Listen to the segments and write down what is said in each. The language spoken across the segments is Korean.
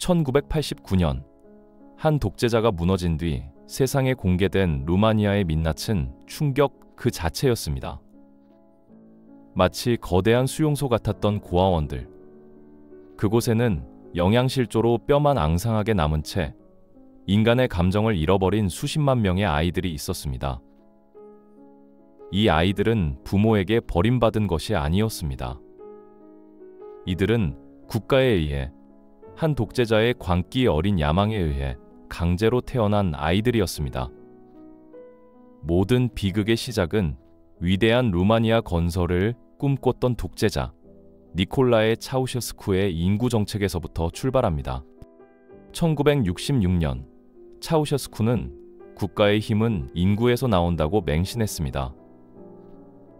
1989년 한 독재자가 무너진 뒤 세상에 공개된 루마니아의 민낯은 충격 그 자체였습니다. 마치 거대한 수용소 같았던 고아원들. 그곳에는 영양실조로 뼈만 앙상하게 남은 채 인간의 감정을 잃어버린 수십만 명의 아이들이 있었습니다. 이 아이들은 부모에게 버림받은 것이 아니었습니다. 이들은 국가에 의해, 한 독재자의 광기 어린 야망에 의해 강제로 태어난 아이들이었습니다. 모든 비극의 시작은 위대한 루마니아 건설을 꿈꿨던 독재자 니콜라이 차우셰스쿠의 인구 정책에서부터 출발합니다. 1966년 차우셰스쿠는 국가의 힘은 인구에서 나온다고 맹신했습니다.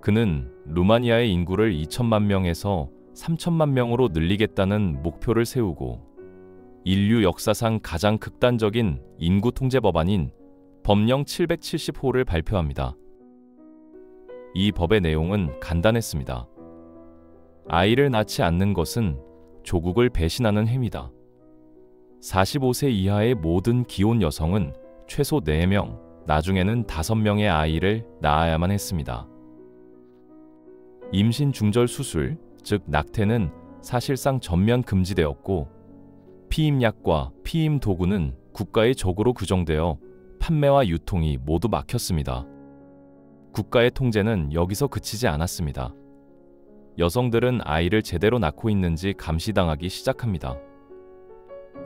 그는 루마니아의 인구를 2천만 명에서 3천만 명으로 늘리겠다는 목표를 세우고 인류 역사상 가장 극단적인 인구 통제 법안인 법령 770호를 발표합니다. 이 법의 내용은 간단했습니다. 아이를 낳지 않는 것은 조국을 배신하는 행위다. 45세 이하의 모든 기혼 여성은 최소 4명, 나중에는 5명의 아이를 낳아야만 했습니다. 임신 중절 수술, 즉 낙태는 사실상 전면 금지되었고 피임약과 피임 도구는 국가의 적으로 규정되어 판매와 유통이 모두 막혔습니다. 국가의 통제는 여기서 그치지 않았습니다. 여성들은 아이를 제대로 낳고 있는지 감시당하기 시작합니다.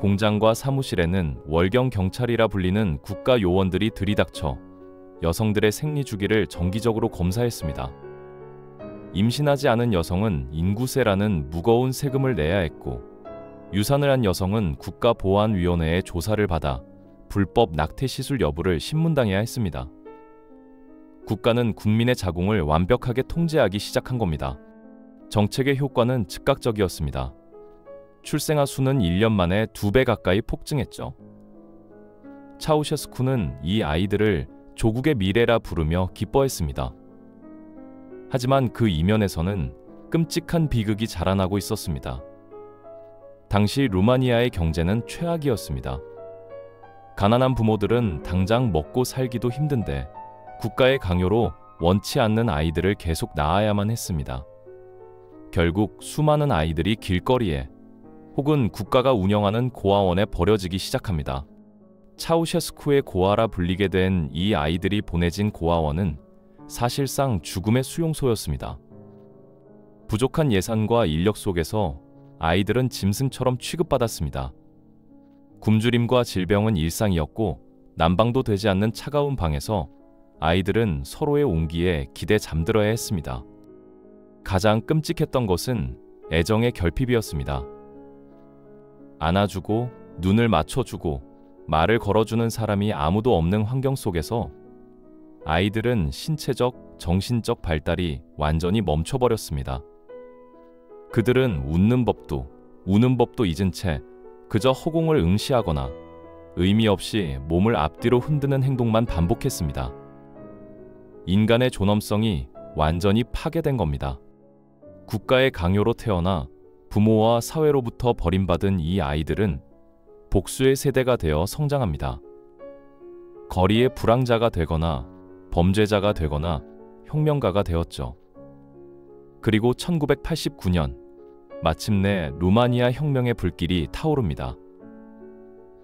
공장과 사무실에는 월경 경찰이라 불리는 국가 요원들이 들이닥쳐 여성들의 생리 주기를 정기적으로 검사했습니다. 임신하지 않은 여성은 인구세라는 무거운 세금을 내야 했고, 유산을 한 여성은 국가보안위원회의 조사를 받아 불법 낙태 시술 여부를 신문당해야 했습니다. 국가는 국민의 자궁을 완벽하게 통제하기 시작한 겁니다. 정책의 효과는 즉각적이었습니다. 출생아 수는 1년 만에 2배 가까이 폭증했죠. 차우셰스쿠는 이 아이들을 조국의 미래라 부르며 기뻐했습니다. 하지만 그 이면에서는 끔찍한 비극이 자라나고 있었습니다. 당시 루마니아의 경제는 최악이었습니다. 가난한 부모들은 당장 먹고 살기도 힘든데 국가의 강요로 원치 않는 아이들을 계속 낳아야만 했습니다. 결국 수많은 아이들이 길거리에 혹은 국가가 운영하는 고아원에 버려지기 시작합니다. 차우셰스쿠의 고아라 불리게 된 이 아이들이 보내진 고아원은 사실상 죽음의 수용소였습니다. 부족한 예산과 인력 속에서 아이들은 짐승처럼 취급받았습니다. 굶주림과 질병은 일상이었고 난방도 되지 않는 차가운 방에서 아이들은 서로의 온기에 기대 잠들어야 했습니다. 가장 끔찍했던 것은 애정의 결핍이었습니다. 안아주고 눈을 맞춰주고 말을 걸어주는 사람이 아무도 없는 환경 속에서 아이들은 신체적, 정신적 발달이 완전히 멈춰버렸습니다. 그들은 웃는 법도, 우는 법도 잊은 채 그저 허공을 응시하거나 의미 없이 몸을 앞뒤로 흔드는 행동만 반복했습니다. 인간의 존엄성이 완전히 파괴된 겁니다. 국가의 강요로 태어나 부모와 사회로부터 버림받은 이 아이들은 복수의 세대가 되어 성장합니다. 거리의 불황자가 되거나 범죄자가 되거나 혁명가가 되었죠. 그리고 1989년 마침내 루마니아 혁명의 불길이 타오릅니다.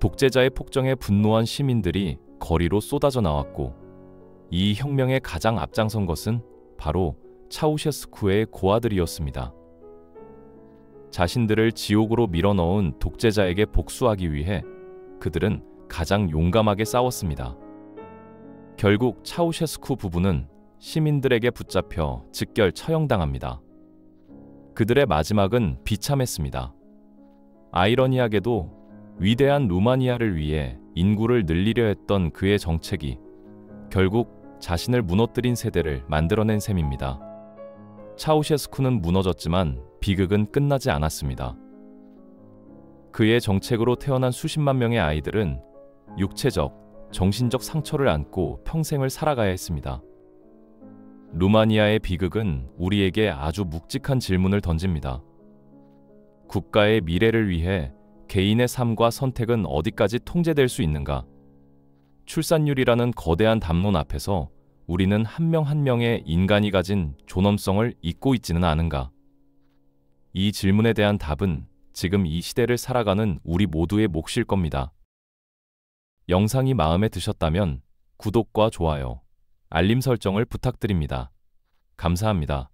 독재자의 폭정에 분노한 시민들이 거리로 쏟아져 나왔고, 이 혁명에 가장 앞장선 것은 바로 차우셰스쿠의 고아들이었습니다. 자신들을 지옥으로 밀어넣은 독재자에게 복수하기 위해 그들은 가장 용감하게 싸웠습니다. 결국 차우셰스쿠 부부는 시민들에게 붙잡혀 즉결 처형당합니다. 그들의 마지막은 비참했습니다. 아이러니하게도 위대한 루마니아를 위해 인구를 늘리려 했던 그의 정책이 결국 자신을 무너뜨린 세대를 만들어낸 셈입니다. 차우셰스쿠는 무너졌지만 비극은 끝나지 않았습니다. 그의 정책으로 태어난 수십만 명의 아이들은 육체적, 정신적 상처를 안고 평생을 살아가야 했습니다. 루마니아의 비극은 우리에게 아주 묵직한 질문을 던집니다. 국가의 미래를 위해 개인의 삶과 선택은 어디까지 통제될 수 있는가? 출산율이라는 거대한 담론 앞에서 우리는 한 명 한 명의 인간이 가진 존엄성을 잊고 있지는 않은가? 이 질문에 대한 답은 지금 이 시대를 살아가는 우리 모두의 몫일 겁니다. 영상이 마음에 드셨다면 구독과 좋아요, 알림 설정을 부탁드립니다. 감사합니다.